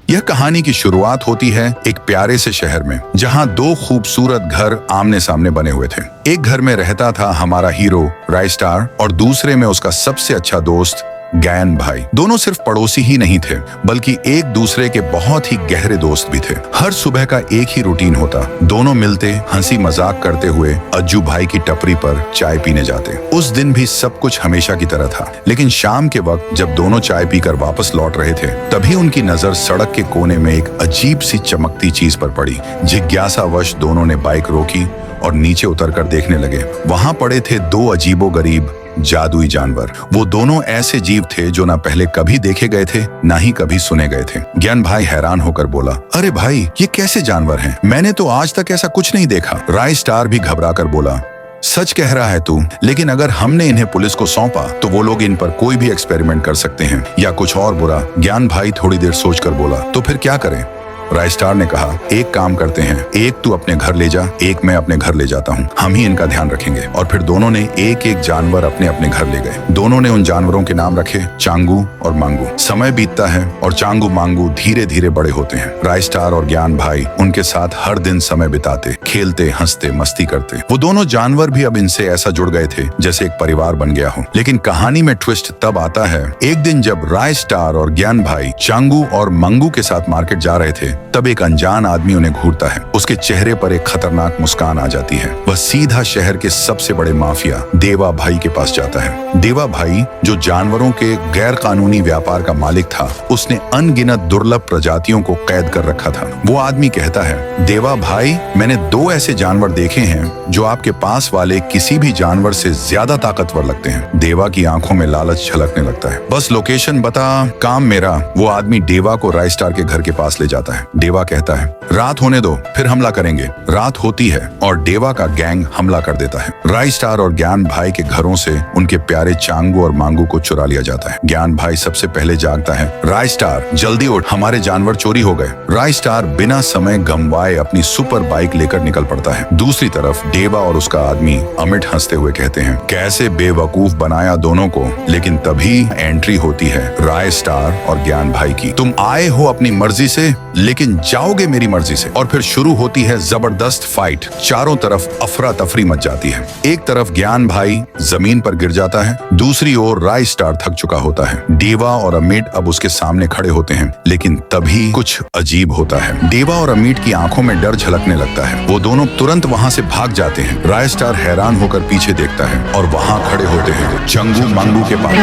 यह कहानी की शुरुआत होती है एक प्यारे से शहर में, जहां दो खूबसूरत घर आमने सामने बने हुए थे। एक घर में रहता था हमारा हीरो रायस्टार और दूसरे में उसका सबसे अच्छा दोस्त गैन भाई। दोनों सिर्फ पड़ोसी ही नहीं थे, बल्कि एक दूसरे के बहुत ही गहरे दोस्त भी थे। हर सुबह का एक ही रूटीन होता, दोनों मिलते, हंसी मजाक करते हुए अज्जू भाई की टपरी पर चाय पीने जाते। उस दिन भी सब कुछ हमेशा की तरह था, लेकिन शाम के वक्त जब दोनों चाय पीकर वापस लौट रहे थे, तभी उनकी नजर सड़क के कोने में एक अजीब सी चमकती चीज पर पड़ी। जिज्ञासावश दोनों ने बाइक रोकी और नीचे उतरकर देखने लगे। वहां पड़े थे दो अजीबोगरीब जादुई जानवर। वो दोनों ऐसे जीव थे जो ना पहले कभी देखे गए थे, ना ही कभी सुने गए थे। ज्ञान भाई हैरान होकर बोला, अरे भाई, ये कैसे जानवर हैं? मैंने तो आज तक ऐसा कुछ नहीं देखा। रायस्टार भी घबराकर बोला, सच कह रहा है तू, लेकिन अगर हमने इन्हें पुलिस को सौंपा तो वो लोग इन पर कोई भी एक्सपेरिमेंट कर सकते हैं या कुछ और बुरा। ज्ञान भाई थोड़ी देर सोचकर बोला, तो फिर क्या करें? रायस्टार ने कहा, एक काम करते हैं, एक तू अपने घर ले जा, एक मैं अपने घर ले जाता हूँ, हम ही इनका ध्यान रखेंगे। और फिर दोनों ने एक एक जानवर अपने अपने घर ले गए। दोनों ने उन जानवरों के नाम रखे चांगू और मांगू। समय बीतता है और चांगू मांगू धीरे धीरे बड़े होते हैं। रायस्टार और ज्ञान भाई उनके साथ हर दिन समय बिताते, खेलते, हंसते, मस्ती करते। वो दोनों जानवर भी अब इनसे ऐसा जुड़ गए थे जैसे एक परिवार बन गया हो। लेकिन कहानी में ट्विस्ट तब आता है, एक दिन जब रायस्टार और ज्ञान भाई चांगू और मांगू के साथ मार्केट जा रहे थे, तब एक अनजान आदमी उन्हें घूरता है। उसके चेहरे पर एक खतरनाक मुस्कान आ जाती है। वह सीधा शहर के सबसे बड़े माफिया देवा भाई के पास जाता है। देवा भाई, जो जानवरों के गैर कानूनी व्यापार का मालिक था, उसने अनगिनत दुर्लभ प्रजातियों को कैद कर रखा था। वो आदमी कहता है, देवा भाई, मैंने दो ऐसे जानवर देखे हैं जो आपके पास वाले किसी भी जानवर से ज्यादा ताकतवर लगते हैं। देवा की आंखों में लालच झलकने लगता है। बस लोकेशन बता, काम मेरा। वो आदमी देवा को रायस्टार के घर के पास ले जाता है। देवा कहता है, रात होने दो, फिर हमला करेंगे। रात होती है और देवा का गैंग हमला कर देता है। रायस्टार और ज्ञान भाई के घरों से उनके प्यारे चांगू और मांगू को चुरा लिया जाता है। ज्ञान भाई सबसे पहले जागता है, रायस्टार जल्दी उठ, हमारे जानवर चोरी हो गए। रायस्टार बिना समय गंवाए अपनी सुपर बाइक लेकर निकल पड़ता है। दूसरी तरफ देवा और उसका आदमी अमिट हंसते हुए कहते हैं, कैसे बेवकूफ बनाया दोनों को। लेकिन तभी एंट्री होती है रायस्टार और ज्ञान भाई की। तुम आए हो अपनी मर्जी से, लेकिन जाओगे मेरी मर्जी से। और फिर शुरू होती है जबरदस्त फाइट। चारों तरफ अफरा तफरी मच जाती है। एक तरफ ज्ञान भाई जमीन पर गिर जाता है, दूसरी ओर रायस्टार थक चुका होता है। देवा और अमिट अब उसके सामने खड़े होते हैं, लेकिन तभी कुछ अजीब होता है। देवा और अमिट की आंखों में डर झलकने लगता है। वो दोनों तुरंत वहां से भाग जाते हैं। रायस्टार हैरान होकर पीछे देखता है और वहां खड़े होते हैं चांगू मांगू के पास।